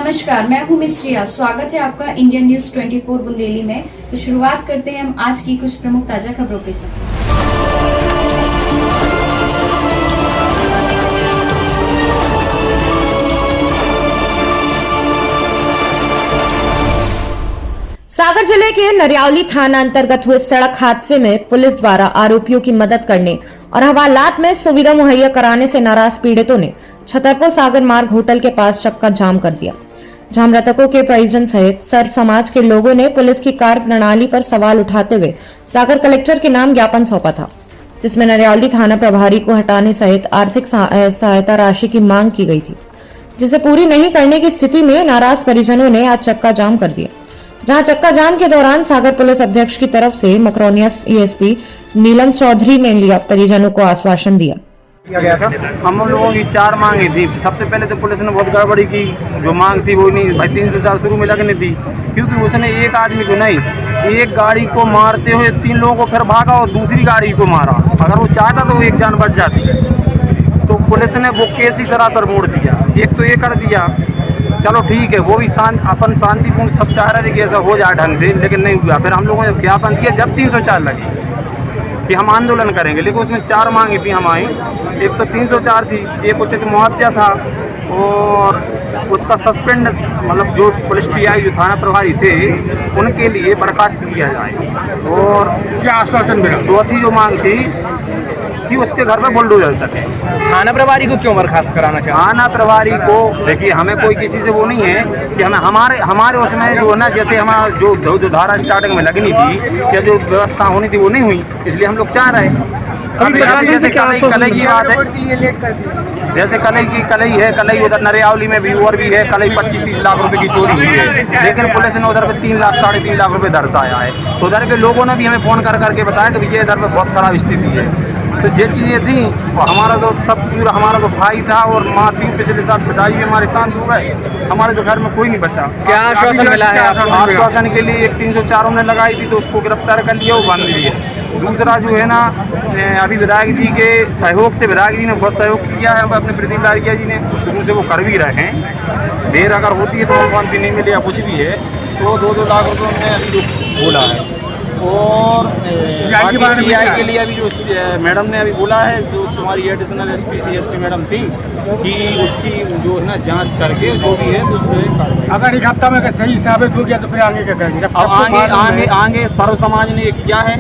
नमस्कार, मैं हूं मिस रिया। स्वागत है आपका इंडियन न्यूज 24 बुंदेली में। तो शुरुआत करते हैं हम आज की कुछ प्रमुख ताजा खबरों के साथ। सागर जिले के नरियावली थाना अंतर्गत हुए सड़क हादसे में पुलिस द्वारा आरोपियों की मदद करने और हवालात में सुविधा मुहैया कराने से नाराज पीड़ितों ने छतरपुर सागर मार्ग होटल के पास चक्का जाम कर दिया, जहां मृतकों के परिजन सहित सर्व समाज के लोगों ने पुलिस की कार्य प्रणाली पर सवाल उठाते हुए सागर कलेक्टर के नाम ज्ञापन सौंपा था, जिसमें नरियावली थाना प्रभारी को हटाने सहित आर्थिक सहायता राशि की मांग की गई थी, जिसे पूरी नहीं करने की स्थिति में नाराज परिजनों ने आज चक्का जाम कर दिया। जहां चक्का जाम के दौरान सागर पुलिस अध्यक्ष की तरफ से मकरोनिया एएसपी नीलम चौधरी ने लिया परिजनों को आश्वासन दिया गया था। हम लोगों की 4 मांगे थी। सबसे पहले तो पुलिस ने बहुत गड़बड़ी की, जो मांग थी वो नहीं भाई 304 शुरू में लगने दी, क्योंकि उसने एक आदमी को नहीं, एक गाड़ी को मारते हुए 3 लोगों को फिर भागा और दूसरी गाड़ी को मारा। अगर वो चाहता तो एक जान बच जाती। तो पुलिस ने वो केस ही सरासर मोड़ दिया। एक तो ये कर दिया, चलो ठीक है, वो भी अपन शांतिपूर्ण सब चाह रहे थे कि ऐसा हो जाए ढंग से, लेकिन नहीं हुआ। फिर हम लोगों ने ज्ञापन दिया जब 304 लगी कि हम आंदोलन करेंगे, लेकिन उसमें 4 मांगी थी हमारी। एक तो 304 थी, एक उचित मुआवजा था और उसका सस्पेंड मतलब जो पुलिस टीआई जो थाना प्रभारी थे उनके लिए बर्खास्त किया जाए। और क्या आश्वासन मिला? चौथी जो मांग थी कि उसके घर पे बुलडोजर चले। थाना प्रभारी को क्यों बर्खास्त कराना चाहिए? थाना प्रभारी को देखिए, हमें कोई किसी से वो नहीं है कि हमें हमारे उसमें जो है ना, जैसे हमारा जो धारा स्टार्टिंग में लगनी थी या जो व्यवस्था होनी थी वो नहीं हुई, इसलिए हम लोग चाह रहे हैं। जैसे कलई की बात है, जैसे कलई है, कलई उधर नरियावली में भी और भी है, कलई 25-30 लाख रुपए की चोरी हुई है, लेकिन पुलिस ने उधर पे 3 लाख 3.5 लाख रुपए दर्शाया है। तो उधर के लोगों ने भी हमें फ़ोन कर करके बताया कि भैया इधर पे बहुत खराब स्थिति है। तो ये चीज़ें थी, और हमारा तो सब पूरा हमारा तो भाई था और माँ थी। पिछले साल पिताजी भी हमारे शांत हो गए, हमारे तो घर में कोई नहीं बचा। क्या आश्वासन मिला है? आश्वासन के लिए एक 304 ने लगाई थी, तो उसको गिरफ्तार कर लिया, वो बंद भी है। दूसरा जो है ना, अभी विधायक जी के सहयोग से, विधायक जी ने बहुत सहयोग किया है अपने प्रदीप लारिया जी ने, शुरू से वो कर भी रहे हैं। देर अगर होती है तो भगवान भी नहीं मिले या कुछ भी है, तो 2-2 लाख रुपये उन्होंने अभी बोला है। और टीआई के लिए अभी जो मैडम ने अभी बोला है, जो तुम्हारी एडिशनल एसपी CSP मैडम थी, कि उसकी जो है ना जांच करके जो भी है उसमें अगर एक हफ्ता में सही साबित हो गया तो फिर आगे क्या करेंगे? अब आगे सर्व समाज ने किया है,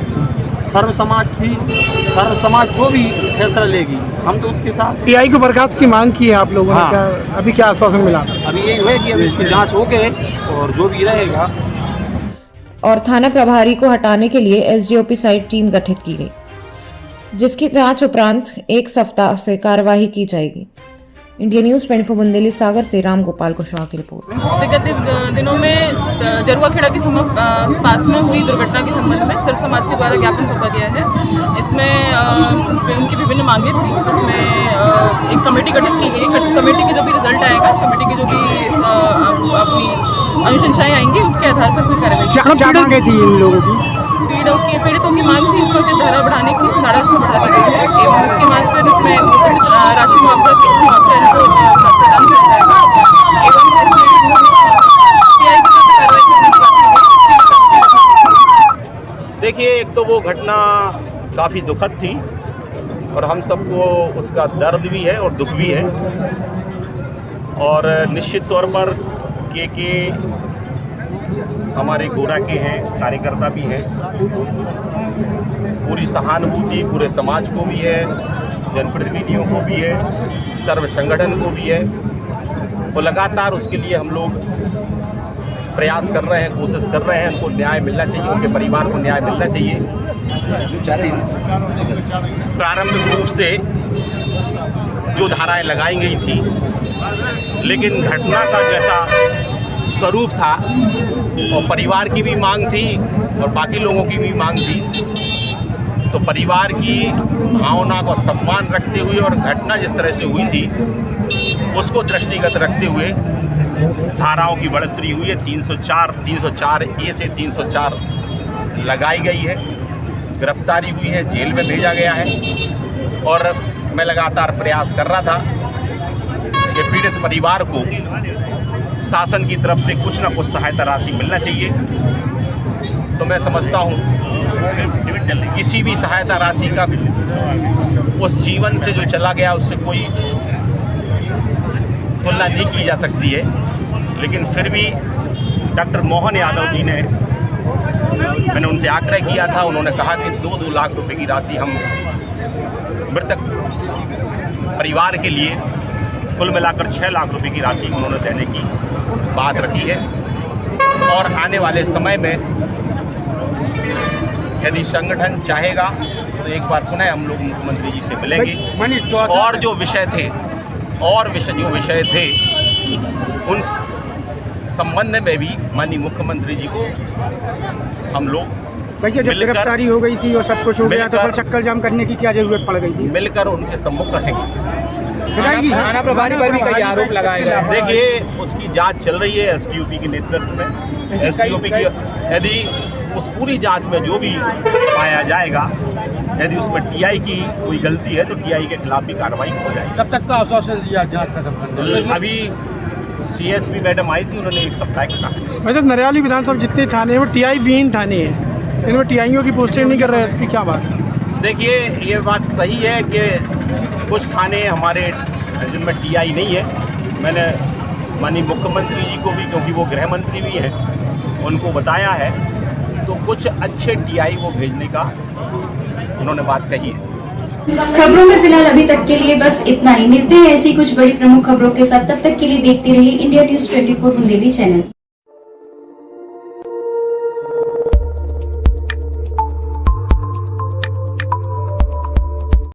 सर्व समाज जो भी फैसला लेगी हम तो उसके साथ। टीआई को बर्खास्त की मांग की है आप लोगों ने? क्या अभी क्या आश्वासन मिला? अभी यही हुआ कि अभी इसकी जांच हो गए और जो भी रहेगा। और थाना प्रभारी को हटाने के लिए SDOP साइट टीम गठित की गई, जिसकी जांच उपरांत 1 सप्ताह से कार्यवाही की जाएगी। इंडिया न्यूज 24 बुंदेली सागर से राम गोपाल कुशवाहा की रिपोर्ट। विगत दिनों में जरुआ खेड़ा के पास में हुई दुर्घटना के संबंध में सर्व समाज के द्वारा ज्ञापन सौंपा गया है। इसमें उनकी विभिन्न मांगे थी, जिसमें एक कमेटी गठित की गई। कमेटी के जो भी रिजल्ट आएगा, कमेटी के जो भी अपनी अनुशंसाएं आएंगी, उसके आधार पर कोई कार्रवाई। क्या मांगे थी इन लोगों की? पीड़ितों की मांग थी इसमें उचित धारा बढ़ाने की, धारा इसमें बढ़ा दी गई है एवं इसके मांग पर इसमें उचित राशि मुआवजा इनको प्रदान किया जाएगा एवं टीआई की कार्रवाई करने की बात की गई। देखिए, एक तो वो घटना काफ़ी दुखद थी और हम सबको उसका दर्द भी है और दुख भी है, और निश्चित तौर पर के हमारे गोरा के हैं, कार्यकर्ता भी हैं, पूरी सहानुभूति पूरे समाज को भी है, जनप्रतिनिधियों को भी है, सर्व संगठन को भी है, और लगातार उसके लिए हम लोग प्रयास कर रहे हैं, कोशिश कर रहे हैं। उनको न्याय मिलना चाहिए, उनके परिवार को न्याय मिलना चाहिए। प्रारंभिक रूप से जो धाराएं लगाई गई थी, लेकिन घटना का जैसा स्वरूप था और परिवार की भी मांग थी और बाकी लोगों की भी मांग थी, तो परिवार की भावना को सम्मान रखते हुए और घटना जिस तरह से हुई थी उसको दृष्टिगत रखते हुए धाराओं की बढ़ोतरी हुई है। 304A से 304 लगाई गई है, गिरफ्तारी हुई है, जेल में भेजा गया है। और मैं लगातार प्रयास कर रहा था कि पीड़ित परिवार को शासन की तरफ से कुछ ना कुछ सहायता राशि मिलना चाहिए। तो मैं समझता हूँ किसी भी सहायता राशि का उस जीवन से जो चला गया उससे कोई तुलना नहीं की जा सकती है। लेकिन फिर भी डॉक्टर मोहन यादव जी ने, मैंने उनसे आग्रह किया था, उन्होंने कहा कि 2-2 लाख रुपए की राशि हम मृतक परिवार के लिए, कुल मिलाकर 6 लाख रुपए की राशि उन्होंने देने की बात रखी है। और आने वाले समय में यदि संगठन चाहेगा तो एक बार पुनः हम लोग मुख्यमंत्री जी से मिलेंगे और जो विषय थे उन संबंध में भी माननीय मुख्यमंत्री जी को हम लोग वैसे जब गिरफ्तारी हो गई थी और सब कुछ हो गया तो फिर चक्कर जाम करने की क्या जरूरत पड़ गई थी? मिलकर उनके सम्मुख रहेंगे। थाना प्रभारी पर भी कई आरोप लगाए गए। देखिए, उसकी जांच चल रही है एसडीओपी के नेतृत्व में। एसडीओपी की यदि उस पूरी जांच में जो भी पाया जाएगा, यदि उसमें टीआई की कोई गलती है तो टीआई के खिलाफ भी कार्रवाई हो जाएगी। कब तक का आश्वासन दिया जांच खत्म करने? अभी सीएसपी मैडम आई थी, उन्होंने 1 सप्ताह का कहा। वैसे नरियाली विधानसभा जितने थाने हैं वो टीआई विहीन थाने हैं, इनमें टीआईओ की पोस्टें नहीं कर रहे हैं एसपी, क्या बात? देखिए, ये बात सही है कि कुछ थाने हमारे जिनमें टीआई नहीं है। मैंने माननीय मुख्यमंत्री जी को भी, क्योंकि वो गृह मंत्री भी हैं, उनको बताया है, तो कुछ अच्छे टीआई वो भेजने का उन्होंने बात कही है। खबरों में फिलहाल अभी तक के लिए बस इतना ही। मिलते हैं ऐसी कुछ बड़ी प्रमुख खबरों के साथ, तब तक के लिए देखते रहिए इंडिया न्यूज़ 24 बुंदेली चैनल।